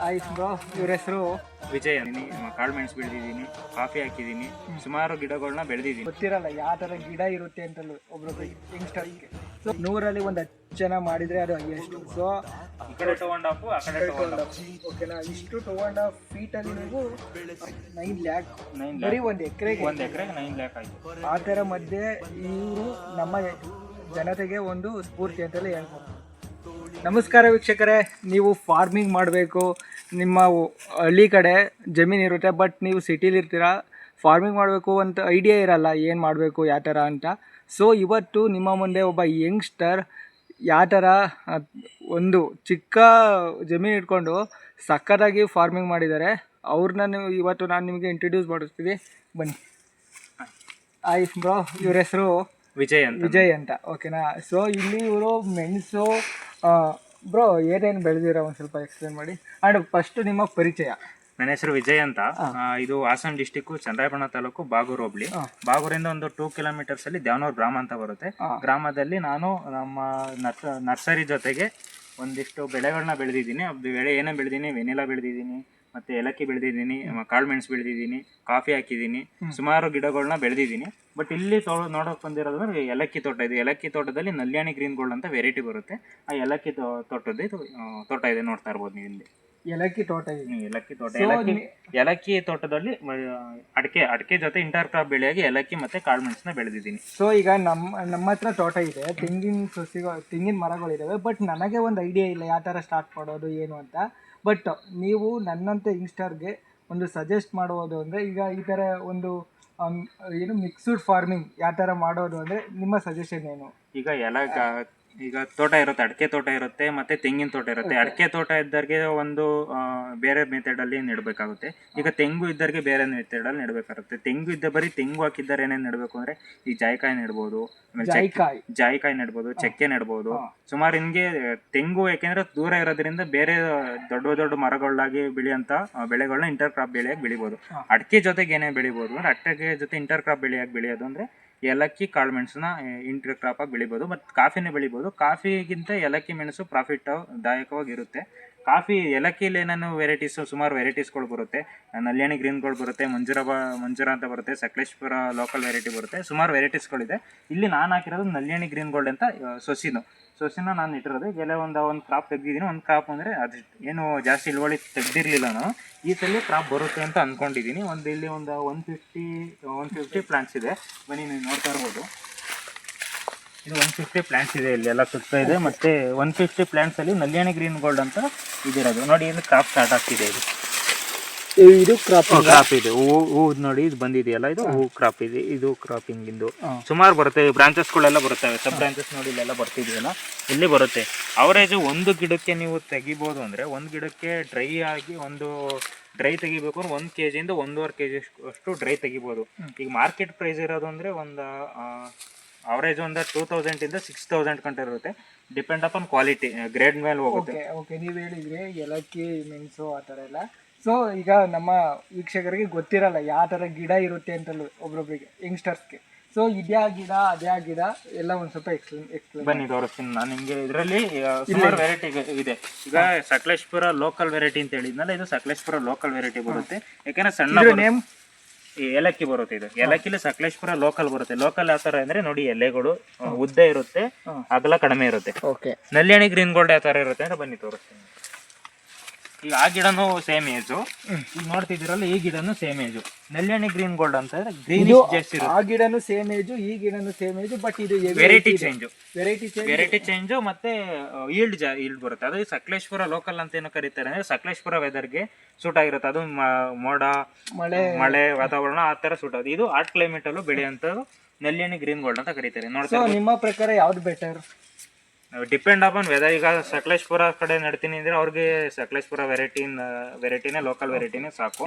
ಆಯ್ತು ಬ್ರೋ. ಇವ್ರ ಹೆಸರು ವಿಜಯ್ ಕಾಳು ಮೆಣಸು ಬೆಳೆದಿದ್ದೀನಿ, ಕಾಫಿ ಹಾಕಿದ್ದೀನಿ, ಸುಮಾರು ಗಿಡಗಳನ್ನ ಬೆಳೆದಿದ್ದೀನಿ. ಗೊತ್ತಿರಲ್ಲ ಯಾವ ಥರ ಗಿಡ ಇರುತ್ತೆ ಅಂತಲೂ ಒಬ್ರೊಬ್ರು ಯಂಗ್ಸ್ಟರ್ಗೆ. ಸೊ 100ರಲ್ಲಿ ಒಂದು 10 ಜನ ಮಾಡಿದರೆ ಅದು ಹೈಯೆಸ್ಟ್. ಸೊ ಈ ಕಡೆ 2.5 ಆ ಕಡೆ 2.5. ಓಕೆನಾ, ಇಷ್ಟು 2.5 ಫೀಟಲ್ಲಿ ನೀವು 9 ಲ್ಯಾಕ್ ಬರೀ ಒಂದು ಎಕರೆಗೆ 9 ಲ್ಯಾಕ್ ಆಯಿತು. ಆ ಥರ ಮಧ್ಯೆ ಇವರು ನಮ್ಮ ಜನತೆಗೆ ಒಂದು ಸ್ಫೂರ್ತಿ ಅಂತಲೇ ಹೇಳ್ಬೋದು. ನಮಸ್ಕಾರ ವೀಕ್ಷಕರೇ, ನೀವು ಫಾರ್ಮಿಂಗ್ ಮಾಡಬೇಕು, ನಿಮ್ಮ ಹಳ್ಳಿ ಕಡೆ ಜಮೀನಿರುತ್ತೆ, ಬಟ್ ನೀವು ಸಿಟಿಲಿರ್ತೀರ, ಫಾರ್ಮಿಂಗ್ ಮಾಡಬೇಕು ಅಂತ ಐಡಿಯಾ ಇರಲ್ಲ ಏನು ಮಾಡಬೇಕು ಯಾವ ಥರ ಅಂತ. ಸೊ ಇವತ್ತು ನಿಮ್ಮ ಮುಂದೆ ಒಬ್ಬ ಯಂಗ್ಸ್ಟರ್ ಯಾವ ಥರ ಒಂದು ಚಿಕ್ಕ ಜಮೀನು ಇಟ್ಕೊಂಡು ಸಕ್ಕತ್ತಾಗಿ ಫಾರ್ಮಿಂಗ್ ಮಾಡಿದ್ದಾರೆ, ಅವ್ರನ್ನ ಇವತ್ತು ನಾನು ನಿಮಗೆ ಇಂಟ್ರಡ್ಯೂಸ್ ಮಾಡಿಸ್ತೀವಿ, ಬನ್ನಿ. ಆಯ್ತು ಬ್ರೋ, ಇವ್ರ ಹೆಸರು ವಿಜಯ್ ಅಂತ. ಓಕೆನಾ. ಸೊ ಇಲ್ಲಿ ಇವರು ಮೆಣಸು ಬ್ರೋ ಏನೇನು ಬೆಳೆದಿರೋ ಒಂದು ಸ್ವಲ್ಪ ಎಕ್ಸ್ಪ್ಲೇನ್ ಮಾಡಿ. ಆ್ಯಂಡ್ ಫಸ್ಟ್ ನಿಮ್ಮ ಪರಿಚಯ. ನನ್ನ ಹೆಸರು ವಿಜಯ್ ಅಂತ. ಇದು ಹಾಸನ ಡಿಸ್ಟಿಕ್ಕು, ಚಂದ್ರಾಯಪಟ್ಟಣ ತಾಲೂಕು, ಬಾಗೂರು ಹೋಬಳಿ. ಬಾಗೂರಿಂದ ಒಂದು 2 ಕಿಲೋಮೀಟರ್ಸ್ ಅಲ್ಲಿ ದ್ಯಾವನೂರು ಗ್ರಾಮ ಅಂತ ಬರುತ್ತೆ. ಗ್ರಾಮದಲ್ಲಿ ನಾನು ನಮ್ಮ ನರ್ಸರಿ ಜೊತೆಗೆ ಒಂದಿಷ್ಟು ಬೆಳೆಗಳನ್ನ ಬೆಳೆದಿದ್ದೀನಿ. ಬೆಳೆ ಏನೇ ಬೆಳೆದಿದ್ದೀನಿ, ವೆನಿಲಾ ಬೆಳೆದಿದ್ದೀನಿ, ಮತ್ತೆ ಏಲಕ್ಕಿ ಬೆಳೆದಿದ್ದೀನಿ, ಕಾಳು ಮೆಣಸು ಬೆಳೆದಿದ್ದೀನಿ, ಕಾಫಿ ಹಾಕಿದ್ದೀನಿ, ಸುಮಾರು ಗಿಡಗಳನ್ನ ಬೆಳೆದಿದ್ದೀನಿ. ಬಟ್ ಇಲ್ಲಿ ನೋಡೋಕೆ ಬಂದಿರೋದಂದ್ರೆ ಏಲಕ್ಕಿ ತೋಟ ಇದೆ. ಏಲಕ್ಕಿ ತೋಟದಲ್ಲಿ ನಲ್ಯಾಣಿ ಗ್ರೀನ್ ಗೋಲ್ಡ್ ಅಂತ ವೆರೈಟಿ ಬರುತ್ತೆ. ಆ ಏಲಕ್ಕಿ ತೋಟ ಇದೆ, ನೋಡ್ತಾ ಇರ್ಬೋದು ನೀವು ಇಲ್ಲಿ. ಏಲಕ್ಕಿ ತೋಟ ಇದೆ. ಏಲಕ್ಕಿ ತೋಟದಲ್ಲಿ ಅಡಿಕೆ ಜೊತೆ ಇಂಟರ್ ಕ್ರಾಪ್ ಬೆಳೆಯಾಗಿ ಏಲಕ್ಕಿ ಮತ್ತೆ ಕಾಳು ಮೆಣಸನ್ನ ಬೆಳೆದಿದ್ದೀನಿ. ಸೊ ಈಗ ನಮ್ಮ ಹತ್ರ ತೋಟ ಇದೆ, ತೆಂಗಿನ ಮರಗಳಿದಾವೆ. ಬಟ್ ನನಗೆ ಒಂದು ಐಡಿಯಾ ಇಲ್ಲ ಯಾವ ಥರ ಸ್ಟಾರ್ಟ್ ಮಾಡೋದು ಏನು ಅಂತ. ಬಟ್ ನೀವು ನನ್ನಂತೆ ಯಂಗ್ಸ್ಟರ್ಗೆ ಒಂದು ಸಜೆಸ್ಟ್ ಮಾಡೋದು ಅಂದರೆ, ಈಗ ಈ ಥರ ಒಂದು ಏನು ಮಿಕ್ಸ್ಡ್ ಫಾರ್ಮಿಂಗ್ ಯಾವ ಥರ ಮಾಡೋದು ಅಂದರೆ ನಿಮ್ಮ ಸಜೆಷನ್ ಏನು? ಈಗ ತೋಟ ಇರುತ್ತೆ, ಅಡಿಕೆ ತೋಟ ಇರುತ್ತೆ, ಮತ್ತೆ ತೆಂಗಿನ ತೋಟ ಇರುತ್ತೆ. ಅಡಿಕೆ ತೋಟ ಇದ್ದವ್ರಿಗೆ ಒಂದು ಬೇರೆ ಮೆಥಡ್ ಅಲ್ಲಿ ನೆಡಬೇಕಾಗುತ್ತೆ. ಈಗ ತೆಂಗು ಇದ್ದವ್ರಿಗೆ ಬೇರೆ ಮೆಥಡ್ ಅಲ್ಲಿ ನೆಡಬೇಕಾಗುತ್ತೆ. ತೆಂಗು ಇದ್ದ ಬರೀ ತೆಂಗು ಹಾಕಿದ್ದಾರೆ ಏನೇನು ನೆಡಬೇಕು ಅಂದ್ರೆ, ಈ ಜಾಯಿಕಾಯಿ ನೆಡ್ಬೋದು, ಜಾಯಿಕಾಯಿ ನೆಡ್ಬೋದು, ಚಕ್ಕೆ ನೆಡ್ಬೋದು, ಸುಮಾರು ಹಿಂಗೆ. ತೆಂಗು ಯಾಕೆಂದ್ರೆ ದೂರ ಇರೋದ್ರಿಂದ ಬೇರೆ ದೊಡ್ಡ ಮರಗಳಾಗಿ ಬೆಳೆಯಂತ ಬೆಳೆಗಳನ್ನ ಇಂಟರ್ ಕ್ರಾಪ್ ಬೆಳೆಯಾಗಿ ಬೆಳಿಬೋದು. ಅಡಿಕೆ ಜೊತೆಗೆ ಏನೇ ಬೆಳಿಬೋದು ಅಂದ್ರೆ, ಅಡಿಕೆ ಜೊತೆ ಇಂಟರ್ ಕ್ರಾಪ್ ಬೆಳೆಯೋದು ಅಂದ್ರೆ ಏಲಕ್ಕಿ ಕಾಳು ಮೆಣಸನ್ನ ಇಂಟರ್ ಕ್ರಾಪ್ ಆಗಿ ಬೆಳಿಬೋದು. ಮತ್ತು ಕಾಫಿನೇ ಬೆಳಿಬೋದು. ಕಾಫಿಗಿಂತ ಏಲಕ್ಕಿ ಮೆಣಸು ಪ್ರಾಫಿಟ್ ದಾಯಕವಾಗಿರುತ್ತೆ. ಕಾಫಿ ಏಲಕ್ಕಿಲಿ ಏನೇನು ಸುಮಾರು ವೆರೈಟೀಸ್ಗಳು ಬರುತ್ತೆ. ನಲ್ಯಾಣಿ ಗ್ರೀನ್ಗಳು ಬರುತ್ತೆ, ಮಂಜುರ ಅಂತ ಬರುತ್ತೆ, ಸಕಲೇಶ್ಪುರ ಲೋಕಲ್ ವೆರೈಟಿ ಬರುತ್ತೆ, ಸುಮಾರು ವೆರೈಟೀಸ್ಗಳಿದೆ. ಇಲ್ಲಿ ನಾನು ಹಾಕಿರೋದು ನಲ್ಯಾಣಿ ಗ್ರೀನ್ ಗೋಲ್ಡ್ ಅಂತ ಸೊಸಿನ ನಾನು ಇಟ್ಟಿರೋದು. ಎಲ್ಲ ಒಂದು ಕ್ರಾಪ್ ತೆಗ್ದಿದ್ದೀನಿ. ಒಂದು ಕ್ರಾಪ್ ಅಂದರೆ ಅದು ಏನು ಜಾಸ್ತಿ ಇಳುವಳಿ ತೆಗ್ದಿರಲಿಲ್ಲ ನಾನು. ಈ ಸಲ ಕ್ರಾಪ್ ಬರುತ್ತೆ ಅಂತ ಅಂದ್ಕೊಂಡಿದ್ದೀನಿ. ಇಲ್ಲಿ ಒಂದು 150 ಪ್ಲಾಂಟ್ಸ್ ಇದೆ. ಬನ್ನಿ, ನೀವು ನೋಡ್ತಾ ಇರ್ಬೋದು. ಇದು 150 ಪ್ಲಾಂಟ್ಸ್ ಇದೆ, ಇಲ್ಲಿ ಎಲ್ಲ ಸುತ್ತ ಇದೆ. ಮತ್ತು 150 ಪ್ಲಾಂಟ್ಸಲ್ಲಿ ನಲ್ಯಾಣಿ ಗ್ರೀನ್ ಗೋಲ್ಡ್ ಅಂತ ಇದಿರೋದು. ನೋಡಿ, ಇಲ್ಲಿ ಕ್ರಾಪ್ ಸ್ಟಾರ್ಟ್ ಆಗ್ತಿದೆ. ಇದು ಕ್ರಾಪ್ ಇದೆ. ಹೂ ನೋಡಿ, ಇದು ಬಂದಿದೆಯಲ್ಲ, ಇದು ಹೂ ಕ್ರಾಪ್ ಇದೆ. ಇದು ಕ್ರಾಪಿಂಗ್ ಇಂದು ಸುಮಾರು ಬರುತ್ತೆ. ಬ್ರಾಂಚಸ್ಗಳೆಲ್ಲ ಬರುತ್ತವೆ, ಸಬ್ ಬ್ರಾಂಚಸ್ ನೋಡಿ ಇಲ್ಲೆಲ್ಲ ಬರ್ತಿದೆಯಲ್ಲ, ಇಲ್ಲಿ ಬರುತ್ತೆ. ಅವರೇಜ್ ಒಂದು ಗಿಡಕ್ಕೆ ನೀವು ತೆಗಿಬೋದು ಅಂದರೆ, ಒಂದು ಗಿಡಕ್ಕೆ ಡ್ರೈ ತೆಗಿಬೇಕು ಅಂದ್ರೆ 1 kg ಇಂದ 1.5 kg ಅಷ್ಟು ಡ್ರೈ ತೆಗಿಬೋದು. ಈಗ ಮಾರ್ಕೆಟ್ ಪ್ರೈಸ್ ಇರೋದು ಅಂದರೆ ಒಂದು ಅವರೇಜ್ ಒಂದು 2000 ಇಂದ 6000 ಗಂಟೆ ಇರುತ್ತೆ. ಡಿಪೆಂಡ್ ಅಪಾನ್ ಕ್ವಾಲಿಟಿ, ಗ್ರೇಡ್ ಮೇಲೆ ಹೋಗುತ್ತೆ. ಓಕೆ, ನೀವು ಹೇಳಿದ್ರೆ ಏಲಕ್ಕಿ ಮೆಣಸು ಆ ಥರ ಎಲ್ಲ. ಸೊ ಈಗ ನಮ್ಮ ವೀಕ್ಷಕರಿಗೆ ಗೊತ್ತಿರಲ್ಲ ಯಾವ ಥರ ಗಿಡ ಇರುತ್ತೆ ಅಂತಲೂ ಒಬ್ರೊಬ್ರಿಗೆ ಯಂಗ್ಸ್ಟರ್ಸ್ಗೆ. ಸೊ ಇದ್ಯಾ ಗಿಡ ಅದ್ಯಾ ಗಿಡ ಎಲ್ಲ ಒಂದು ಸ್ವಲ್ಪ ಎಕ್ಸ್ಪ್ಲೇನ್ ಬನ್ನಿ ತೋರಿಸ್ತೀನಿ ನಾನು ನಿಮಗೆ. ಇದರಲ್ಲಿ ಸುಮಾರು ವೆರೈಟಿ ಇದೆ. ಈಗ ಸಕಲೇಶ್ಪುರ ಲೋಕಲ್ ವೆರೈಟಿ ಅಂತ ಹೇಳಿದ್ನಲ್ಲ, ಇದು ಸಕಲೇಶ್ಪುರ ಲೋಕಲ್ ವೆರೈಟಿ ಬರುತ್ತೆ. ಯಾಕೆಂದ್ರೆ ಸಣ್ಣ ನೇಮ್ ಏಲಕ್ಕಿ ಬರುತ್ತೆ. ಇದು ಏಲಕ್ಕಿಲಿ ಸಕಲೇಶ್ಪುರ ಲೋಕಲ್ ಬರುತ್ತೆ. ಲೋಕಲ್ ಯಾವ ತರ ಅಂದ್ರೆ, ನೋಡಿ, ಎಲೆಗಳು ಉದ್ದ ಇರುತ್ತೆ, ಅಗಲ ಕಡಿಮೆ ಇರುತ್ತೆ. ನಲ್ಯಾಣಿ ಗ್ರೀನ್ ಗೋಲ್ಡ್ ಯಾವ ತರ ಇರುತ್ತೆ ಅಂದ್ರೆ, ಬನ್ನಿ ತೋರಿಸ್ತೀನಿ. ಈಗ ಆ ಗಿಡನೂ ಸೇಮ್ ಏಜು, ಈಗ ನೋಡ್ತಿದ್ದೀರಲ್ಲ, ಈ ಗಿಡನು ಸೇಮ್ ಏಜು. ನಲ್ಯಾಣಿ ಗ್ರೀನ್ ಗೋಲ್ಡ್ ಅಂತ ಗ್ರೀನ್ ಜಾಸ್ತಿ ಇರುತ್ತೆ. ಆ ಗಿಡನು ಸೇಮ್ ಏಜು, ಈ ಗಿಡನು ಸೇಮ್ ಏಜು, ಬಟ್ ಇದು ವೆರೈಟಿ ಚೇಂಜು ಮತ್ತೆ ಈಲ್ಡ್ ಬರುತ್ತೆ. ಅದು ಸಕಲೇಶ್ಪುರ ಲೋಕಲ್ ಅಂತ ಏನೋ ಕರೀತಾರೆ ಅಂದ್ರೆ, ಸಕಲೇಶ್ಪುರ ವೆದರ್ಗೆ ಸೂಟ್ ಆಗಿರುತ್ತೆ. ಅದು ಮೋಡ ಮಳೆ ವಾತಾವರಣ ಆ ತರ ಸೂಟ್ ಆಗುತ್ತೆ. ಇದು ಹಾಟ್ ಕ್ಲೈಮೇಟ್ ಅಲ್ಲೂ ಬೆಳೆಯುವಂಥದ್ದು ನಲ್ಯಾಣಿ ಗ್ರೀನ್ ಗೋಲ್ಡ್ ಅಂತ ಕರೀತಾರೆ. ನೋಡ್ತಾ ನಿಮ್ಮ ಪ್ರಕಾರ ಯಾವ್ದು ಬೆಟರ್? Depend upon weather. ಈಗ ಸಕಲೇಶ್ಪುರ ಕಡೆ ನಡ್ತೀನಿ ಅಂದ್ರೆ ಅವ್ರಿಗೆ ಸಕಲೇಶ್ಪುರ ವೆರೈಟಿನೇ ಲೋಕಲ್ ವೆರೈಟಿನೇ ಸಾಕು.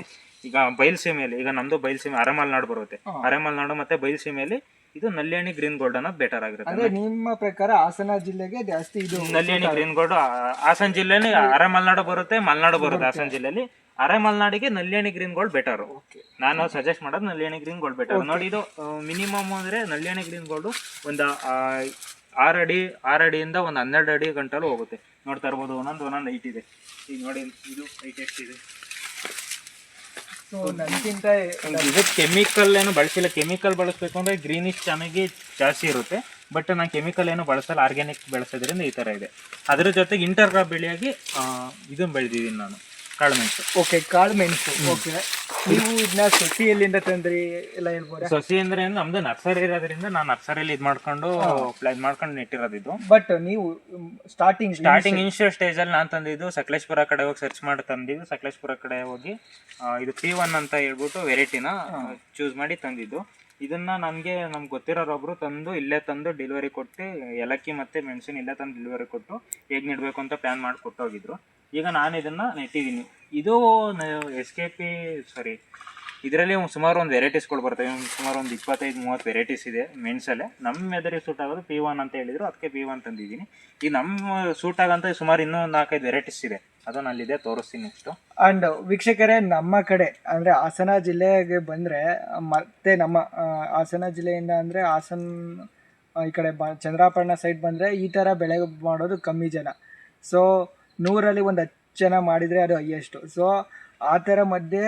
ಈಗ ಬಯಲುಸೀಮೆಯಲ್ಲಿ, ಈಗ ನಮ್ದು ಬಯಲುಸೀಮೆ ಅರೆಮಲೆನಾಡು ಬರುತ್ತೆ. ಅರೆಮಲೆನಾಡು ಮತ್ತೆ ಬಯಲುಸೀಮೆಯಲ್ಲಿ ಇದು ನಲ್ಯಾಣಿ ಗ್ರೀನ್ ಗೋಲ್ಡ್ ಅನ್ನೋದು ಬೆಟರ್ ಆಗಿರುತ್ತೆ. ನಿಮ್ಮ ಪ್ರಕಾರ ಹಾಸನ ಜಿಲ್ಲೆಗೆ ಜಾಸ್ತಿ ಇದು ನಲ್ಯಾಣಿ ಗ್ರೀನ್ ಗೋಲ್ಡ್. ಹಾಸನ ಜಿಲ್ಲೆಯಲ್ಲಿ ಅರೆಮಲೆನಾಡು ಬರುತ್ತೆ, ಮಲೆನಾಡು ಬರುತ್ತೆ. ಹಾಸನ ಜಿಲ್ಲೆಯಲ್ಲಿ ಅರೆಮಲೆನಾಡಿಗೆ ನಲ್ಯಾಣಿ ಗ್ರೀನ್ ಗೋಲ್ಡ್ ಬೆಟರ್. ನಾನು ಸಜೆಸ್ಟ್ ಮಾಡೋದು ನಲ್ಯಾಣಿ ಗ್ರೀನ್ ಗೋಲ್ಡ್ ಬೆಟರ್. ನೋಡಿ, ಇದು ಮಿನಿಮಮ್ ಅಂದ್ರೆ ನಲ್ಯಾಣಿ ಗ್ರೀನ್ ಗೋಲ್ಡ್ ಒಂದು ಆರು ಅಡಿಯಿಂದ ಒಂದು 12 ಅಡಿ ಗಂಟಲು ಹೋಗುತ್ತೆ. ನೋಡ್ತಾ ಇರ್ಬೋದು, ಒಂದೊಂದು ಹೈಟ್ ಇದೆ. ಈಗ ನೋಡಿ ಇದು ಹೈಟ್ ಎಷ್ಟಿದೆ. ಸೊ ನನಗಿಂತ ಇದಕ್ಕೆ ಕೆಮಿಕಲ್ ಏನು ಬಳಸಿಲ್ಲ. ಕೆಮಿಕಲ್ ಬಳಸಬೇಕು ಅಂದರೆ ಗ್ರೀನಿಶ್ ಚೆನ್ನಾಗಿ ಜಾಸ್ತಿ ಇರುತ್ತೆ. ಬಟ್ ನಾನು ಕೆಮಿಕಲ್ ಏನು ಬಳಸಲ್ಲ, ಆರ್ಗ್ಯಾನಿಕ್ ಬೆಳೆಸೋದ್ರಿಂದ ಈ ಥರ ಇದೆ. ಅದ್ರ ಜೊತೆಗೆ ಇಂಟರ್ ಕ್ರಾಪ್ ಬೆಳೆಯಾಗಿ ಇದನ್ನು ಬೆಳೆದಿದ್ದೀನಿ ನಾನು, ಕಾಳುಮೆಣಸು. ಓಕೆ, ಕಾಳುಮೆಣಸು. ಓಕೆ, ನೀವು ಇದನ್ನ ಸಸಿ ಎಲ್ಲಿಂದ ತಂದ್ರಿ ಎಲ್ಲ ಹೇಳ್ಬೋದಾ? ಸಸಿ ಅಂದ್ರೆ ನಮ್ದು ನರ್ಸರಿ ಇರೋದ್ರಿಂದ ನಾನು ನರ್ಸರಿಯಲ್ಲಿ ಇದು ಮಾಡ್ಕೊಂಡು ಪ್ಲಾನ್ ಮಾಡ್ಕೊಂಡು ನೆಟ್ಟಿರೋದಿದ್ದು. ಬಟ್ ನೀವು ಸ್ಟಾರ್ಟಿಂಗ್ ಇನಿಷಿಯಲ್ ಸ್ಟೇಜ್ ಅಲ್ಲಿ ನಾನು ತಂದಿದ್ದು ಸಕಲೇಶ್ಪುರ ಕಡೆ ಹೋಗಿ ಸರ್ಚ್ ಮಾಡಿ ತಂದಿದ್ದು. ಸಕಲೇಶ್ಪುರ ಕಡೆ ಹೋಗಿ ಇದು P1 ಅಂತ ಹೇಳ್ಬಿಟ್ಟು ವೆರೈಟಿನ ಚೂಸ್ ಮಾಡಿ ತಂದಿದ್ದು. ಇದನ್ನ ನಮ್ಗೆ ಗೊತ್ತಿರೋರೊಬ್ರು ಇಲ್ಲೇ ತಂದು ಡೆಲಿವರಿ ಕೊಟ್ಟು, ಏಲಕ್ಕಿ ಮತ್ತೆ ಮೆಣಸಿನ ಇಲ್ಲೇ ತಂದು ಡೆಲಿವರಿ ಕೊಟ್ಟು ಹೇಗೆ ನೆಡ್ಬೇಕು ಅಂತ ಪ್ಲಾನ್ ಮಾಡಿ ಕೊಟ್ಟೋಗಿದ್ರು. ಈಗ ನಾನು ಇದನ್ನ ನೆಟ್ಟಿದ್ದೀನಿ. ಇದು ಇದರಲ್ಲಿ ಸುಮಾರು ಒಂದು ವೆರೈಟೀಸ್ಗಳು ಬರ್ತವೆ. ಸುಮಾರು ಒಂದು 25-30 ವೆರೈಟೀಸ್ ಇದೆ ಮೆಣಸಲ್ಲೇ. ನಮ್ಮ ಮೆದರಿಗೆ ಸೂಟ್ ಆಗೋದು P1 ಅಂತ ಹೇಳಿದ್ರು, ಅದಕ್ಕೆ P1 ತಂದಿದ್ದೀನಿ. ಈ ನಮ್ಮ ಸೂಟ್ ಆಗಂತ ಸುಮಾರು ಇನ್ನೂ 4-5 ವೆರೈಟೀಸ್ ಇದೆ, ಅದನ್ನ ಅಲ್ಲಿದೆ, ತೋರಿಸ್ತೀನಿ ನೆಕ್ಸ್ಟ್. ಅಂಡ್ ವೀಕ್ಷಕರೇ, ನಮ್ಮ ಕಡೆ ಅಂದರೆ ಹಾಸನ ಜಿಲ್ಲೆಗೆ ಬಂದರೆ, ಮತ್ತೆ ನಮ್ಮ ಹಾಸನ ಜಿಲ್ಲೆಯಿಂದ ಅಂದರೆ ಈ ಕಡೆ ಚಂದ್ರಾಪಟ್ಟಣ ಸೈಡ್ ಬಂದರೆ ಈ ಥರ ಬೆಳೆ ಮಾಡೋದು ಕಮ್ಮಿ ಜನ. ಸೊ 100ರಲ್ಲಿ ಒಂದು 10 ಜನ ಮಾಡಿದರೆ ಅದು ಹೈಯೆಸ್ಟು. ಸೊ ಆ ಥರ ಮಧ್ಯೆ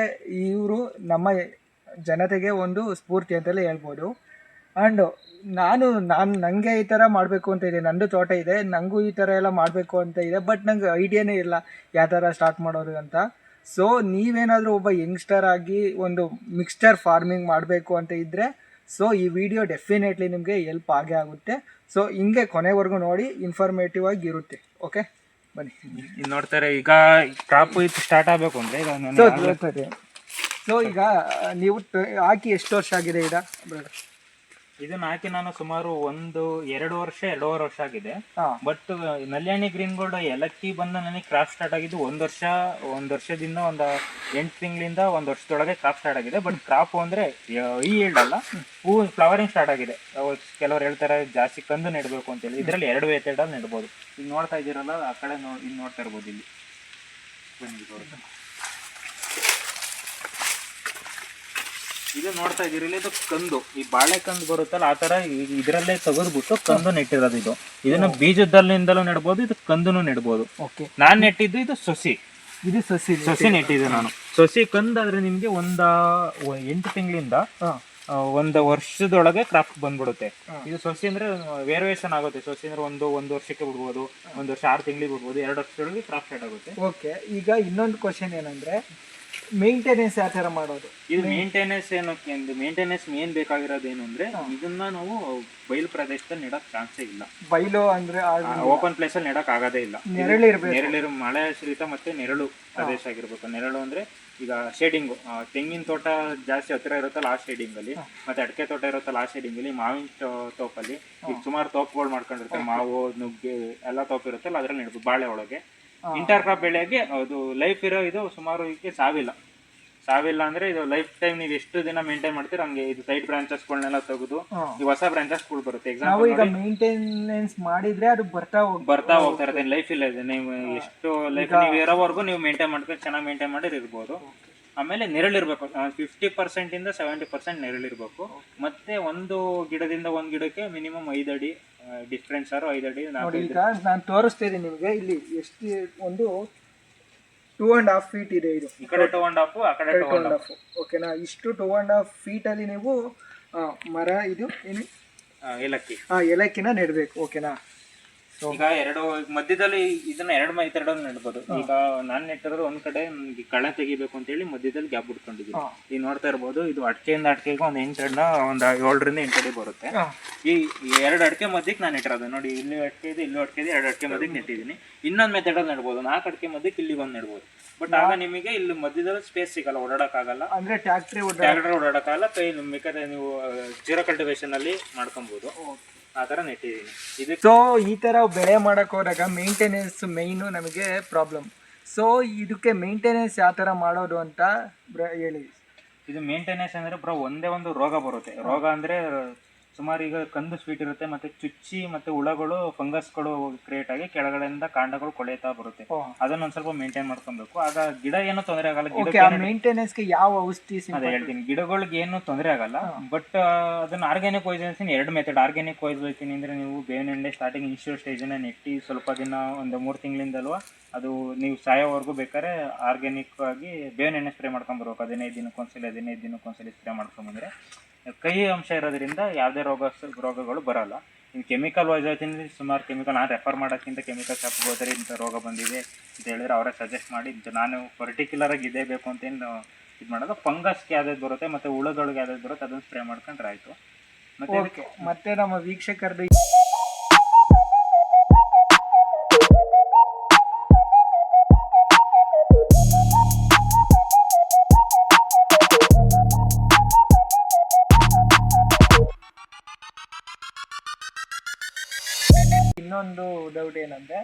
ಇವರು ನಮ್ಮ ಜನತೆಗೆ ಒಂದು ಸ್ಫೂರ್ತಿ ಅಂತಲೇ ಹೇಳ್ಬೋದು. ಆ್ಯಂಡ್ ನನಗೆ ಈ ಥರ ಮಾಡಬೇಕು ಅಂತ ಇದೆ. ನಂದು ತೋಟ ಇದೆ, ನನಗೂ ಈ ಥರ ಎಲ್ಲ ಮಾಡಬೇಕು ಅಂತ ಇದೆ. ಬಟ್ ನಂಗೆ ಐಡಿಯಾನೇ ಇಲ್ಲ ಯಾವ ಥರ ಸ್ಟಾರ್ಟ್ ಮಾಡೋದು ಅಂತ. ಸೊ ನೀವೇನಾದರೂ ಒಬ್ಬ ಯಂಗ್ಸ್ಟರ್ ಆಗಿ ಒಂದು ಮಿಕ್ಸ್ಚರ್ ಫಾರ್ಮಿಂಗ್ ಮಾಡಬೇಕು ಅಂತ ಇದ್ದರೆ, ಸೊ ಈ ವಿಡಿಯೋ ಡೆಫಿನೆಟ್ಲಿ ನಿಮಗೆ ಹೆಲ್ಪ್ ಆಗೇ ಆಗುತ್ತೆ. ಸೊ ಹಿಂಗೆ ಕೊನೆವರೆಗೂ ನೋಡಿ, ಇನ್ಫಾರ್ಮೇಟಿವ್ ಆಗಿ ಇರುತ್ತೆ. ಓಕೆ, ಬನ್ನಿ. ಇದು ನೋಡ್ತಾರೆ, ಈಗ ಕ್ರಾಪ್ ಇದು ಸ್ಟಾರ್ಟ್ ಆಗಬೇಕು ಅಂದರೆ ಸೊ ಈಗ ನೀವು ಹಾಕಿ ಎಷ್ಟು ವರ್ಷ ಆಗಿದೆ ಈಗ? ಇದನ್ನ ಹಾಕಿ ನಾನು ಸುಮಾರು 2-2.5 ವರ್ಷ ಆಗಿದೆ. ಬಟ್ ನಲ್ಯಾಣಿ ಗ್ರೀನ್ ಗೋಲ್ಡ್ ಏಲಕ್ಕಿ ಬಂದ ನನಗೆ ಕ್ರಾಪ್ ಸ್ಟಾರ್ಟ್ ಆಗಿದ್ದು 1 ವರ್ಷದಿಂದ ಒಂದು 8 ತಿಂಗಳಿಂದ 1 ವರ್ಷದೊಳಗೆ ಕ್ರಾಪ್ ಸ್ಟಾರ್ಟ್ ಆಗಿದೆ. ಬಟ್ ಕ್ರಾಪ್ ಅಂದ್ರೆ ಈ ಈಲ್ಡ್ ಹೂ ಫ್ಲವರಿಂಗ್ ಸ್ಟಾರ್ಟ್ ಆಗಿದೆ. ಕೆಲವರು ಹೇಳ್ತಾರೆ ಜಾಸ್ತಿ ಕಂದು ನೆಡಬೇಕು ಅಂತೇಳಿ. ಇದರಲ್ಲಿ 2 ಮೆಥಡಲ್ಲಿ ನೆಡ್ಬೋದು. ಈಗ ನೋಡ್ತಾ ಇದ್ದೀರಲ್ಲ, ಆ ಕಡೆ ಇಲ್ಲಿ ನೋಡ್ತಾ ಇರ್ಬೋದು. ಇಲ್ಲಿ ಇದು ನೋಡ್ತಾ ಇದೀರಿ, ಇದು ಕಂದು, ಈ ಬಾಳೆ ಕಂದು ಬರುತ್ತಲ್ಲ ಆ ತರ ಇದರಲ್ಲೇ ತೆಗೆದ್ಬಿಟ್ಟು ಕಂದು ನೆಟ್ಟಿರೋದು. ಇದನ್ನ ಬೀಜದಲ್ಲಿಂದಲೂ ನೆಡ್ಬೋದು, ಇದು ಕಂದುನು ನೆಡ್ಬೋದು. ನಾನ್ ನೆಟ್ಟಿದ್ದು ಇದು ಸಸಿ. ಇದು ಸಸಿ ನೆಟ್ಟಿದ್ದೆ ನಾನು. ಸಸಿ ಕಂದಾದ್ರೆ ನಿಮ್ಗೆ 8 ತಿಂಗಳಿಂದ 1 ವರ್ಷದೊಳಗೆ ಕ್ರಾಪ್ ಬಂದ್ಬಿಡುತ್ತೆ. ಇದು ಸಸಿ ಅಂದ್ರೆ ವೇರಿಯೇಷನ್ ಆಗುತ್ತೆ. ಸಸಿ ಅಂದ್ರೆ 1 ವರ್ಷಕ್ಕೆ ಬಿಡ್ಬೋದು, 1 ವರ್ಷ 6 ತಿಂಗಳಿಗೆ ಬಿಡ್ಬೋದು, 2 ವರ್ಷದೊಳಗೆ ಕ್ರಾಪ್ ಸ್ಟಾರ್ಟ್ ಆಗುತ್ತೆ. ಓಕೆ, ಈಗ ಇನ್ನೊಂದು ಕ್ವಶನ್ ಏನಂದ್ರೆ, ಮೇಂಟೆನೆನ್ಸ್ ಯಾವ ಥರ ಮಾಡೋದು? ಇದು ಮೇಂಟೆನೆನ್ಸ್ ಏನಕ್ಕೆ ಅಂದ್ರೆ, ಮೇಂಟೆನೆನ್ಸ್ ಮೇನ್ ಬೇಕಾಗಿರೋದು ಏನು ಅಂದ್ರೆ, ಇದನ್ನ ನಾವು ಬಯಲು ಪ್ರದೇಶದಲ್ಲಿ ನೆಡಕ್ ಚಾನ್ಸೇ ಇಲ್ಲ. ಬಯಲು ಅಂದ್ರೆ ಓಪನ್ ಪ್ಲೇಸ್ ಅಲ್ಲಿ ನೆಡಕ್ ಆಗೋದೇ ಇಲ್ಲ. ನೆರಳಿರು ಮಳೆ ಆಶ್ರಿತ ಮತ್ತೆ ನೆರಳು ಪ್ರದೇಶ ಆಗಿರ್ಬೇಕು. ನೆರಳು ಅಂದ್ರೆ ಈಗ ಶೇಡಿಂಗು, ತೆಂಗಿನ ತೋಟ ಜಾಸ್ತಿ ಹತ್ತಿರ ಇರುತ್ತಲ್ಲ ಆ ಶೇಡಿಂಗ್ ಅಲ್ಲಿ, ಮತ್ತೆ ಅಡಿಕೆ ತೋಟ ಇರುತ್ತಲ್ಲ ಆ ಶೇಡಿಂಗ್ ಅಲ್ಲಿ, ಮಾವಿನ ತೋಪಲ್ಲಿ ಈಗ ಸುಮಾರು ತೋಪುಗಳು ಮಾಡ್ಕೊಂಡಿರ್ತಾರೆ. ಮಾವು, ನುಗ್ಗೆ ಎಲ್ಲ ತೋಪ ಇರುತ್ತಲ್ಲ ಅದ್ರಲ್ಲಿ ನೆಡ್ಬೋದು. ಬಾಳೆ ಒಳಗೆ ಇಂಟರ್ ಕ್ರಾಪ್ ಬೆಳೆಗೆ ಅದು ಲೈಫ್ ಇರೋ ಇದು ಸುಮಾರು ಇದಕ್ಕೆ ಸಾವಿಲ್ಲ ಅಂದ್ರೆ ಇದು ಲೈಫ್ ಟೈಮ್ ನೀವು ಎಷ್ಟು ದಿನ ಮೇಂಟೈನ್ ಮಾಡ್ತೀರ ಹಂಗೆ. ಇದು ಸೈಡ್ ಬ್ರಾಂಚಸ್ಗಳನ್ನೆಲ್ಲ ತೆಗೆದು ಈ ಹೊಸ ಬ್ರಾಂಚಸ್ಗಳು ಬರುತ್ತೆ. ಎಕ್ಸಾಂಪಲ್ ಮೇಂಟೆನೆನ್ಸ್ ಮಾಡಿದ್ರೆ ಅದು ಬರ್ತಾ ಹೋಗ್ತಾ ಇರುತ್ತೆ. ಲೈಫ್ ಇಲ್ಲ ಇದೆ, ನೀವು ಎಷ್ಟು ಲೈಫ್ ನೀವು ಇರೋವರೆಗೂ ನೀವು ಮೇಂಟೈನ್ ಮಾಡ್ಕೊಂಡು ಚೆನ್ನಾಗಿ ಮೇಂಟೈನ್ ಮಾಡಿ ಇರ್ಬೋದು. ಆಮೇಲೆ ನೆರಳಿರ್ಬೇಕು, 50% ಇಂದ 70% ನೆರಳಿರ್ಬೇಕು. ಮತ್ತೆ ಒಂದು ಗಿಡದಿಂದ ಒಂದು ಗಿಡಕ್ಕೆ ಮಿನಿಮಮ್ 5 ಅಡಿ ಡಿಫ್ರೆನ್ಸ್, 5 ಅಡಿ. ಈಗ ನಾನು ತೋರಿಸ್ತೀನಿ ನಿಮಗೆ. ಇಲ್ಲಿ ಎಷ್ಟು ಒಂದು 2.5 ಫೀಟ್ ಇದೆ. ಇದು ಈ ಕಡೆ 2.5, ಆ ಕಡೆ 2.5. ಓಕೆನಾ? ಇಷ್ಟು 2.5 ಫೀಟ್ ಅಲ್ಲಿ ನೀವು ಮರ ಇದು ಏನು ಏಲಕ್ಕಿನ ನೆಡಬೇಕು. ಓಕೆನಾ? ಈಗ ಮಧ್ಯದಲ್ಲಿ ಇದನ್ನ 2 ಮೆಥಡಲ್ಲಿ ನೆಡ್ಬೋದು. ಈಗ ನಾನ್ ನೆಟ್ಟಿರೋದು ಒಂದ್ ಕಡೆ ಕಳೆ ತೆಗಿಬೇಕು ಅಂತ ಹೇಳಿ ಮಧ್ಯದಲ್ಲಿ ಗ್ಯಾಪ್ ಬಿಟ್ಕೊಂಡಿದ್ದೀನಿ. ಈಗ ನೋಡ್ತಾ ಇರ್ಬೋದು, ಇದು ಅಡಿಕೆಯಿಂದ ಅಡಿಕೆಗೆ ಒಂದು 8 7ರಿಂದ 8 ಅಡಿ ಬರುತ್ತೆ. ಈ 2 ಅಡಿಕೆ ಮಧ್ಯಕ್ಕೆ ನಾನು ನೆಟ್ಟಿರೋದು ನೋಡಿ. ಇಲ್ಲಿ ಅಡಿಕೆ ಇದೆ, ಇಲ್ಲೂ ಅಡಿಕೆ ಇದೆ, 2 ಅಡಿಕೆ ಮಧ್ಯಕ್ಕೆ ನೆಟ್ಟಿದ್ದೀನಿ. ಇನ್ನೊಂದು ಮೆಥಡಲ್ಲಿ ನೆಡ್ಬೋದು, 4 ಅಡಿಕೆ ಮಧ್ಯಕ್ಕೆ ಇಲ್ಲಿಗೆ ಒಂದು ನೆಡ್ಬೋದು. ಬಟ್ ಆಗ ನಿಮಗೆ ಇಲ್ಲಿ ಮಧ್ಯದಲ್ಲಿ ಸ್ಪೇಸ್ ಸಿಗಲ್ಲ, ಓಡಾಡಕ್ಕಾಗಲ್ಲ. ಅಂದ್ರೆ ಟ್ರ್ಯಾಕ್ಟರ್ ಓಡಾಡಕ್ಕಾಗಲ್ಲ. ಬೇಕಾದ್ರೆ ನೀವು ಜೀರೋ ಕಲ್ಟಿವೇಶನ್ ಅಲ್ಲಿ ಮಾಡ್ಕೊಬಹುದು. ಆ ಥರ ನೆಟ್ಟಿದ್ದೀನಿ ಇದು. ಸೊ ಈ ಥರ ಬೆಳೆ ಮಾಡೋಕೆ ಹೋದಾಗ ಮೇಂಟೆನೆನ್ಸ್ ಮೇಯ್ನು ನಮಗೆ ಪ್ರಾಬ್ಲಮ್. ಸೊ ಇದಕ್ಕೆ ಮೇಂಟೆನೆನ್ಸ್ ಯಾವ ಥರ ಮಾಡೋದು ಅಂತ ಹೇಳಿ. ಇದು ಮೇಂಟೆನೆನ್ಸ್ ಅಂದರೆ ಒಂದೇ ಒಂದು ರೋಗ ಬರುತ್ತೆ. ರೋಗ ಅಂದರೆ ಸುಮಾರು ಈಗ ಕಂದು ಸ್ವೀಟ್ ಇರುತ್ತೆ ಮತ್ತೆ ಚುಚ್ಚಿ ಮತ್ತೆ ಹುಳಗಳು ಫಂಗಸ್ಗಳು ಕ್ರಿಯೇಟ್ ಆಗಿ ಕೆಳಗಡೆಯಿಂದ ಕಾಂಡಗಳು ಕೊಳೆತಾ ಬರುತ್ತೆ. ಅದನ್ನ ಒಂದ್ ಸ್ವಲ್ಪ ಮೇಂಟೈನ್ ಮಾಡ್ಕೊಬೇಕು. ಆಗ ಗಿಡ ಏನು ತೊಂದರೆ ಆಗಲ್ಲ. ಮೇಂಟೆನೆನ್ಸ್ ಗೆ ಯಾವ ಔಷಧಿ ಅದೇ ಹೇಳ್ತೀನಿ, ಗಿಡಗಳಿಗೆ ಏನು ತೊಂದರೆ ಆಗಲ್ಲ. ಬಟ್ ಅದನ್ನ ಆರ್ಗ್ಯಾನಿಕ್ ವೈಸ್ ಎರಡು ಮೆಥಡ್. ಆರ್ಗ್ಯಾನಿಕ್ ವೈಸ್ ಹೇಳ್ತೀನಿ ಅಂದ್ರೆ ನೀವು ಬೇವಿನ ಎಣ್ಣೆ ಸ್ಟಾರ್ಟಿಂಗ್ ಇನಿಷಿಯಲ್ ಸ್ಟೇಜ್ ನೆಟ್ಟಿ ಸ್ವಲ್ಪ ದಿನ ಒಂದು 3 ತಿಂಗಳಿಂದಲ್ವಾ ಅದು ನೀವು ಸಾಯೋವರೆಗೂ ಬೇಕಾದ್ರೆ ಆರ್ಗ್ಯಾನಿಕ್ ಆಗಿ ಬೇವಿನ ಎಣ್ಣೆ ಸ್ಪ್ರೇ ಮಾಡ್ಕೊಂಡ್ಬರ್ಬೇಕು. 15 ದಿನಕ್ಕೊಂದ್ಸಲಿ ಸ್ಪ್ರೇ ಮಾಡ್ಕೊಂಬಂದ್ರೆ ಕೈ ಅಂಶ ಇರೋದ್ರಿಂದ ಯಾವುದೇ ರೋಗಗಳು ಬರಲ್ಲ. ಇನ್ನು ಕೆಮಿಕಲ್ ವೈಸ್ ಹೇಳ್ತೀನಿ, ಸುಮಾರು ಕೆಮಿಕಲ್ ನಾನು ರೆಫರ್ ಮಾಡೋಕ್ಕಿಂತ ಕೆಮಿಕಲ್ ಶಾಪ್ಗೆ ಹೋದರೆ ಇಂಥ ರೋಗ ಬಂದಿದೆ ಅಂತ ಹೇಳಿದ್ರೆ ಅವರೇ ಸಜೆಸ್ಟ್ ಮಾಡಿ ನಾನು ಪರ್ಟಿಕ್ಯುಲರ್ ಆಗಿ ಇದೇ ಬೇಕು ಅಂತೇನು ಇದು ಮಾಡೋದು. ಫಂಗಸ್ಗೆ ಯಾವ್ದಾದ್ರು ಬರುತ್ತೆ ಮತ್ತು ಹುಳುಗಳಿಗೆ ಯಾವ್ದಾದ್ರು ಬರುತ್ತೆ ಅದನ್ನು ಸ್ಪ್ರೇ ಮಾಡ್ಕೊಂಡ್ರೆ ಆಯಿತು. ಮತ್ತೆ ನಮ್ಮ ವೀಕ್ಷಕರದ್ದು ಇನ್ನೊಂದು ಡೌಟ್ ಏನಂದ್ರೆ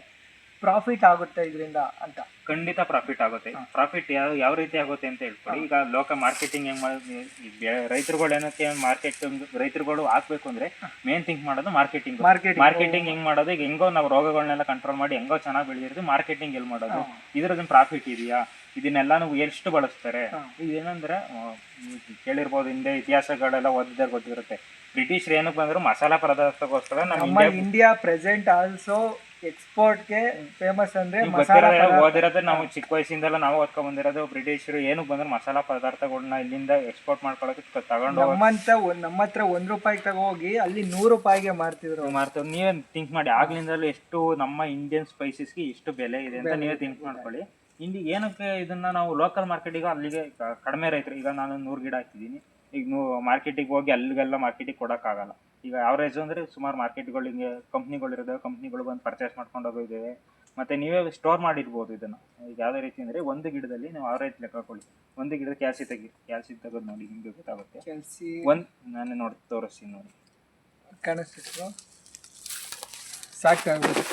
ಪ್ರಾಫಿಟ್ ಆಗುತ್ತೆ ಇದರಿಂದ ಅಂತ. ಖಂಡಿತ ಪ್ರಾಫಿಟ್ ಆಗುತ್ತೆ. ಪ್ರಾಫಿಟ್ ಯಾವ ರೀತಿ ಆಗುತ್ತೆ ಅಂತ ಹೇಳ್ಕೊಳ್ಳಿ. ಈಗ ಲೋಕಲ್ ಮಾರ್ಕೆಟಿಂಗ್ ಹೆಂಗ್ ಮಾಡೋದು, ರೈತರುಗಳು ಏನಕ್ಕೆ ರೈತರುಗಳು ಹಾಕ್ಬೇಕು ಅಂದ್ರೆ ಮೇನ್ ಥಿಂಕ್ ಮಾಡೋದು ಮಾರ್ಕೆಟಿಂಗ್ ಹೆಂಗ್ ಮಾಡೋದು. ಈಗ ಹೆಂಗೋ ನಾವು ರೋಗಗಳನ್ನೆಲ್ಲ ಕಂಟ್ರೋಲ್ ಮಾಡಿ ಹೆಂಗೋ ಚೆನ್ನಾಗಿ ಬೆಳೆದಿರ್ತೀವಿ, ಮಾರ್ಕೆಟಿಂಗ್ ಎಲ್ಲಿ ಮಾಡೋದು, ಇದ್ರದ್ದು ಪ್ರಾಫಿಟ್ ಇದೆಯಾ, ಇದನ್ನೆಲ್ಲ ನಾವು ಎಷ್ಟು ಬಳಸ್ತಾರೆ. ಇದೇನಂದ್ರೆ ಕೇಳಿರ್ಬೋದು, ಹಿಂದೆ ಇತಿಹಾಸಗಳೆಲ್ಲ ಓದಿದ್ರೆ ಗೊತ್ತಿರುತ್ತೆ. ಬ್ರಿಟಿಷ್ ಏನಕ್ಕೆ ಬಂದ್ರು ಮಸಾಲಾ ಪದಾರ್ಥಕ್ಕೋಸ್ಕರ ನಮ್ಮ ಇಂಡಿಯಾ ಪ್ರೆಸೆಂಟ್ ಆಲ್ಸೋ ಎಕ್ಸ್ಪೋರ್ಟ್ಗೆ ಫೇಮಸ್ ಅಂದ್ರೆ ಓದಿರೋದು. ನಾವು ಚಿಕ್ಕ ವಯಸ್ಸಿಂದೆಲ್ಲ ನಾವು ಓದ್ಕೊಂಡ್ ಬಂದಿರೋದು ಬ್ರಿಟಿಷರು ಏನಕ್ಕೆ ಬಂದ್ರೆ ಮಸಾಲಾ ಪದಾರ್ಥಗಳನ್ನ ಇಲ್ಲಿಂದ ಎಕ್ಸ್ಪೋರ್ಟ್ ಮಾಡ್ಕೊಳಕ್ಕೆ ತಗೊಂಡು ನಮ್ಮ ಹತ್ರ ₹1 ತಗೋಗಿ ಅಲ್ಲಿ ₹100 ಮಾಡ್ತಿದ್ರು. ನೀವೇ ಥಿಂಕ್ ಮಾಡಿ, ಆಗ್ಲಿಂದಲೂ ಎಷ್ಟು ನಮ್ಮ ಇಂಡಿಯನ್ ಸ್ಪೈಸಸ್ಗೆ ಎಷ್ಟು ಬೆಲೆ ಇದೆ ಅಂತ ನೀವೇ ಥಿಂಕ್ ಮಾಡ್ಕೊಳ್ಳಿ. ಇಲ್ಲಿ ಏನಕ್ಕೆ ಇದನ್ನ ನಾವು ಲೋಕಲ್ ಮಾರ್ಕೆಟಿಗೆ ಅಲ್ಲಿಗೆ ಕಡಿಮೆ ರೈತರು, ಈಗ ನಾನು 100 ಗಿಡ ಹಾಕಿದ್ದೀನಿ, ಈಗ ಮಾರ್ಕೆಟಿಗೆ ಹೋಗಿ ಅಲ್ಲಿಗೆಲ್ಲ ಮಾರ್ಕೆಟಿಗೆ ಕೊಡೋಕ್ಕಾಗಲ್ಲ. ಈಗ ಅವರೇಜ್ ಅಂದರೆ ಸುಮಾರು ಮಾರ್ಕೆಟ್ಗಳಿಗೆ ಕಂಪ್ನಿಗಳಿರೋದು, ಕಂಪ್ನಿಗಳು ಬಂದು ಪರ್ಚೇಸ್ ಮಾಡ್ಕೊಂಡು ಹೋಗಿದ್ದೇವೆ. ಮತ್ತು ನೀವೇ ಸ್ಟೋರ್ ಮಾಡಿರ್ಬೋದು ಇದನ್ನು. ಈಗ ಯಾವುದೇ ರೀತಿ ಅಂದರೆ ಒಂದು ಗಿಡದಲ್ಲಿ ನೀವು ಅವರೇಜ್ ಲೆಕ್ಕ ಹಾಕೊಳ್ಳಿ. ಒಂದು ಗಿಡದ ಕ್ಯಾಲ್ಸಿ ತೆಗೆದು ನೋಡಿ, ನಿಮಗೆ ಗೊತ್ತಾಗುತ್ತೆ. ನಾನು ನೋಡಿ ತೋರಿಸ್ತೀನಿ ನೋಡಿ, ಕಾಣಿಸ್ತಿತ್ತು ಸಾಕಾಗುತ್ತೆ.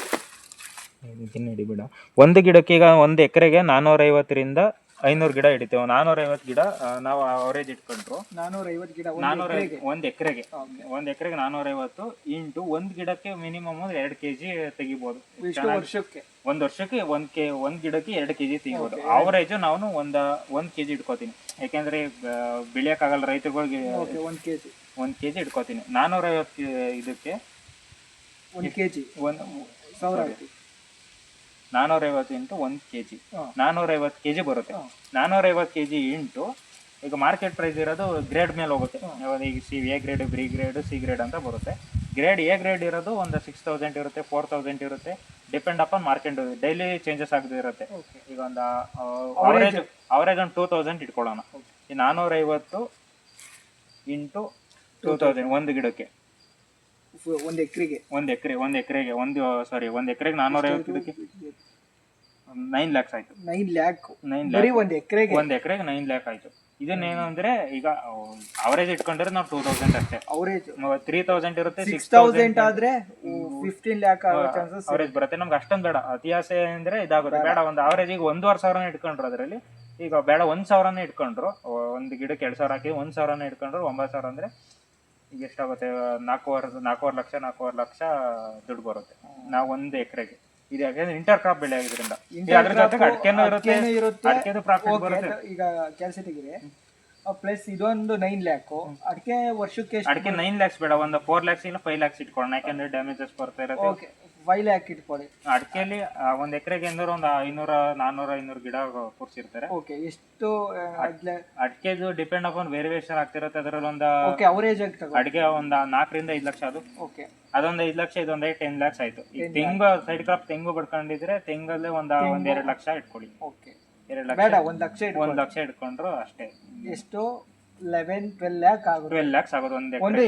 ನೋಡಿ ಬಿಡ, ಒಂದು ಗಿಡಕ್ಕೆ ಈಗ 1 ಎಕರೆಗೆ 450ರಿಂದ 500 ಗಿಡ ಹಿಡಿತೇವೆ. 450 ಗಿಡ ನಾವು ಅವರೇಜ್ ಇಟ್ಕೊಂಡ್ರು. 450 ಗಿಡ ಒಂದು ಎಕರೆಗೆ 450 ಇಂಟು ಒಂದು ಗಿಡಕ್ಕೆ ಮಿನಿಮಮ್ 2 kg ತೆಗಿಬಹುದು. ಒಂದು ವರ್ಷಕ್ಕೆ ಒಂದು ಗಿಡಕ್ಕೆ 2 kg ತೆಗಿಬಹುದು. ಅವರೇಜ್ ನಾನು 1 kg ಇಟ್ಕೋತೀನಿ. ಯಾಕೆಂದ್ರೆ ಬೆಳೆಯಕ್ಕಾಗಲ್ಲ ರೈತರುಗಳಿಗೆ. 1 kg ಇಟ್ಕೋತೀನಿ. 450 ಇದಕ್ಕೆ 1 kg 450 ಇಂಟು 1 kg 450 kg ಬರುತ್ತೆ. 450 kg ಇಂಟು ಈಗ ಮಾರ್ಕೆಟ್ ಪ್ರೈಸ್ ಇರೋದು ಗ್ರೇಡ್ ಮೇಲೆ ಹೋಗುತ್ತೆ. ಈಗ A grade, B grade, C grade ಅಂತ ಬರುತ್ತೆ. ಗ್ರೇಡ್ ಎ ಗ್ರೇಡ್ ಇರೋದು ಒಂದು 6000 ಇರುತ್ತೆ, 4000 ಇರುತ್ತೆ. Depend upon market, daily changes ಆಗದೆ ಇರುತ್ತೆ. ಈಗ ಒಂದು ಅವರೇಜ್ ಒಂದು 2000 ಇಟ್ಕೊಳ್ಳೋಣ. ಈ 450 ಇಂಟು 2000 ಒಂದು ಗಿಡಕ್ಕೆ, ಒಂದು ಎಕರೆಗೆ 450 ಗಿಡಕ್ಕೆ 9 lakhs ಆಯ್ತು. 9 lakh ಒಂದು ಎಕರೆಗೆ 9 lakh ಆಯ್ತು. ಇದನ್ನೇನು ಅಂದ್ರೆ ಈಗ ಅವರೇಜ್ ಇಟ್ಕೊಂಡ್ರೆ ನಾವು 2000 ಅಷ್ಟೇ. ಅವರೇಜ್ 3000 ಇರುತ್ತೆ, 6000 ಆದ್ರೆ 15 lakh ಅವರೇಜ್ ಬರುತ್ತೆ. ನಮ್ಗೆ ಅಷ್ಟೊಂದು ಬೇಡ, ಅತಿ ಆಸೆ ಅಂದ್ರೆ ಇದಾಗುತ್ತೆ. ಬೇಡ, ಒಂದು ಅವರೇಜ್ ಈಗ 1500 ಇಟ್ಕೊಂಡ್ರು, ಅದರಲ್ಲಿ ಈಗ ಬೇಡ 1000 ಇಟ್ಕೊಂಡ್ರು, ಒಂದು ಗಿಡಕ್ಕೆ 2000 ಹಾಕಿ 1000 ಇಟ್ಕೊಂಡ್ರು 9000 ಅಂದ್ರೆ ಈಗ ಎಷ್ಟಾಗುತ್ತೆ? 4.5 ಲಕ್ಷ ದುಡ್ಡು ಬರುತ್ತೆ ನಾವು ಒಂದು ಎಕರೆಗೆ. ಇದು ಯಾಕಂದ್ರೆ ಇಂಟರ್ ಕ್ರಾಪ್ ಬೆಳೆ ಆಗಿದ್ರಿಂದ ಅದ್ರ ಜೊತೆಗೆ ಅಡಿಕೆನೂ ಇರುತ್ತೆ, ಅಡಿಕೆದು ಪ್ರಾಫಿಟ್ ಬರುತ್ತೆ. ಈಗ ಕೆಲಸ ತೆಗಿದೆ ಪ್ಲಸ್ ಇದೊಂದು 9 lakh. ಅಡಿಕೆ ವರ್ಷಕ್ಕೆ ಅಡಿಕೆ 9 lakhs ಬೇಡ, ಒಂದು 4 lakhs ಇಲ್ಲ 5 lakhs ಇಟ್ಕೊಳ್ಳೋಣ. ಯಾಕಂದ್ರೆ ಡ್ಯಾಮೇಜಸ್ ಬರ್ತಾ ಇರುತ್ತೆ. 5 lakh ಇಟ್ಕೊಳ್ಳಿ. ಅಡಿಕೆಯಲ್ಲಿ ಒಂದು ಎಕರೆಗೆ ಒಂದು 500 ಗಿಡ ಕೂರ್ಸಿರ್ತಾರೆ. ಎಷ್ಟು ಅಡಿಕೆದು ಡಿಪೆಂಡ್ ಅಪಾನ್ ವೇರಿಯೇಷನ್ ಆಗ್ತಿರುತ್ತೆ. ಅದರಲ್ಲಿ ಒಂದು ಅವರೇಜ್ ಅಡಿಕೆ ಒಂದು 4 ರಿಂದ 5 ಲಕ್ಷ, ಅದೊಂದು 5 ಲಕ್ಷ, ಇದೊಂದು 10 lakhs ಆಯ್ತು. ಈ ತೆಂಗು ಸೈಡ್ ಕ್ರಾಪ್ ತೆಂಗು ಬಡ್ಕೊಂಡಿದ್ರೆ ತೆಂಗಲ್ಲೇ ಒಂದು 2 ಲಕ್ಷ ಇಟ್ಕೊಳ್ಳಿ. 2 ಲಕ್ಷ, 1 ಲಕ್ಷ ಇಟ್ಕೊಂಡ್ರು ಅಷ್ಟೇ. ಎಷ್ಟು 11-12 lakh ಆಗುತ್ತೆ. 12 lakhs ಆಗೋದು ಒಂದು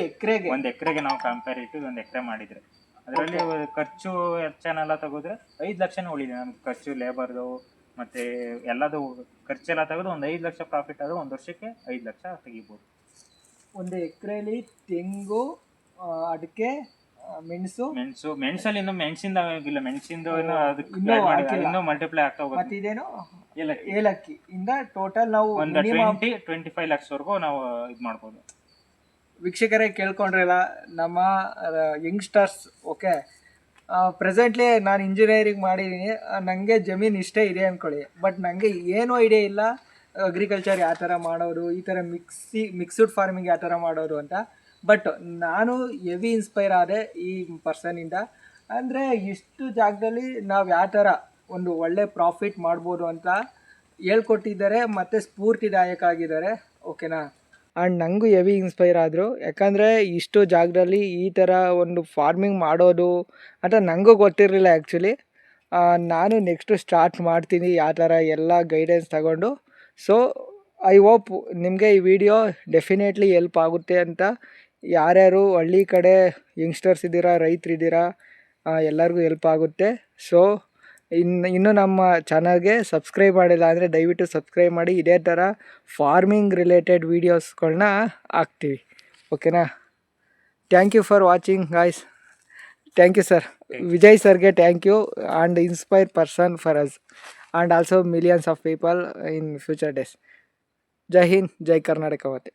ಎಕರೆಗೆ ನಾವು ಕಂಪೇರಿಟಿವ್ ಒಂದು ಎಕರೆ ಮಾಡಿದ್ರೆ. ಅದರಲ್ಲಿ ಖರ್ಚು ವೆಚ್ಚನೆಲ್ಲ ತೆಗೆದ್ರೆ 5 ಲಕ್ಷನೇ ಉಳಿದೆ ನಮ್ಗೆ. ಖರ್ಚು ಲೇಬರ್ದು ಮತ್ತೆ ಎಲ್ಲದು ಖರ್ಚೆಲ್ಲ ತೆಗೆದು ಒಂದು 5 ಲಕ್ಷ ಪ್ರಾಫಿಟ್ ಆದ್ರೆ ಒಂದು ವರ್ಷಕ್ಕೆ 5 ಲಕ್ಷ ತೆಗಿಬೋದು. ಒಂದು ಎಕರೆಯಲ್ಲಿ ತೆಂಗು, ಅಡಿಕೆ, ಮೆಣಸಲ್ಲಿ ಇನ್ನು ಮೆಣಸಿಂದ ಆಗಿಲ್ಲ. ಮೆಣಸಿಂದು ಇನ್ನೂ ಮಲ್ಟಿಪ್ಲೈ ಆಗ್ತಾ ಹೋಗುತ್ತೆ. ಮತ್ತೆ ಇದೇನು ಏಲಕ್ಕಿ ಇಂದ ಟೋಟಲ್ ನಾವು ಒಂದು 20-25 lakhs ವರೆಗೂ ನಾವು ಇದು ಮಾಡ್ಬೋದು. ವೀಕ್ಷಕರೇ ಕೇಳ್ಕೊಂಡ್ರಲ್ಲ ನಮ್ಮ ಯಂಗ್ಸ್ಟರ್ಸ್. ಓಕೆ, ಪ್ರೆಸೆಂಟ್ಲಿ ನಾನು ಇಂಜಿನಿಯರಿಂಗ್ ಮಾಡಿದ್ದೀನಿ, ನನಗೆ ಜಮೀನು ಇಷ್ಟೇ ಇದೆ ಅಂದ್ಕೊಳ್ಳಿ, ಬಟ್ ನನಗೆ ಏನೂ ಐಡಿಯಾ ಇಲ್ಲ ಅಗ್ರಿಕಲ್ಚರ್ ಯಾವ ಥರ ಮಾಡೋದು, ಈ ಥರ ಮಿಕ್ಸ್ಡ್ ಫಾರ್ಮಿಂಗ್ ಯಾವ ಥರ ಮಾಡೋದು ಅಂತ. ಬಟ್ ನಾನು ಹೆವಿ ಇನ್ಸ್ಪೈರ್ ಆದೆ ಈ ಪರ್ಸನಿಂದ. ಅಂದರೆ ಇಷ್ಟು ಜಾಗದಲ್ಲಿ ನಾವು ಯಾವ ಥರ ಒಂದು ಒಳ್ಳೆ ಪ್ರಾಫಿಟ್ ಮಾಡ್ಬೋದು ಅಂತ ಹೇಳ್ಕೊಟ್ಟಿದ್ದಾರೆ ಮತ್ತು ಸ್ಫೂರ್ತಿದಾಯಕ ಆಗಿದ್ದಾರೆ. ಓಕೆನಾ? ಆ್ಯಂಡ್ ನನಗೂ ಹೆವಿ ಇನ್ಸ್ಪೈರ್ ಆದರು, ಯಾಕಂದರೆ ಇಷ್ಟು ಜಾಗದಲ್ಲಿ ಈ ಥರ ಒಂದು ಫಾರ್ಮಿಂಗ್ ಮಾಡೋದು ಅಂತ ನನಗೂ ಗೊತ್ತಿರಲಿಲ್ಲ ಆ್ಯಕ್ಚುಲಿ. ನಾನು ನೆಕ್ಸ್ಟು ಸ್ಟಾರ್ಟ್ ಮಾಡ್ತೀನಿ ಯಾವ ಥರ ಎಲ್ಲ ಗೈಡೆನ್ಸ್ ತಗೊಂಡು. ಸೊ ಐ ಹೋಪ್ ನಿಮಗೆ ಈ ವಿಡಿಯೋ ಡೆಫಿನೆಟ್ಲಿ ಹೆಲ್ಪ್ ಆಗುತ್ತೆ ಅಂತ. ಯಾರ್ಯಾರು ಹಳ್ಳಿ ಕಡೆ ಯಂಗ್ಸ್ಟರ್ಸ್ ಇದ್ದೀರಾ, ರೈತರಿದ್ದೀರಾ, ಎಲ್ಲರಿಗೂ ಹೆಲ್ಪ್ ಆಗುತ್ತೆ. ಸೊ ಇನ್ನೂ ನಮ್ಮ ಚಾನಲ್ಗೆ ಸಬ್ಸ್ಕ್ರೈಬ್ ಮಾಡಿಲ್ಲ ಅಂದರೆ ದಯವಿಟ್ಟು ಸಬ್ಸ್ಕ್ರೈಬ್ ಮಾಡಿ. ಇದೇ ಥರ ಫಾರ್ಮಿಂಗ್ ರಿಲೇಟೆಡ್ ವೀಡಿಯೋಸ್ಗಳನ್ನ ಹಾಕ್ತೀವಿ. ಓಕೆನಾ? Thank you for watching guys. Thank you sir. Vijay ಸರ್ಗೆ thank you, and inspire person for us and also millions of people in future days. ಜೈ ಹಿಂದ್, ಜೈ ಕರ್ನಾಟಕ. ಮತ್ತೆ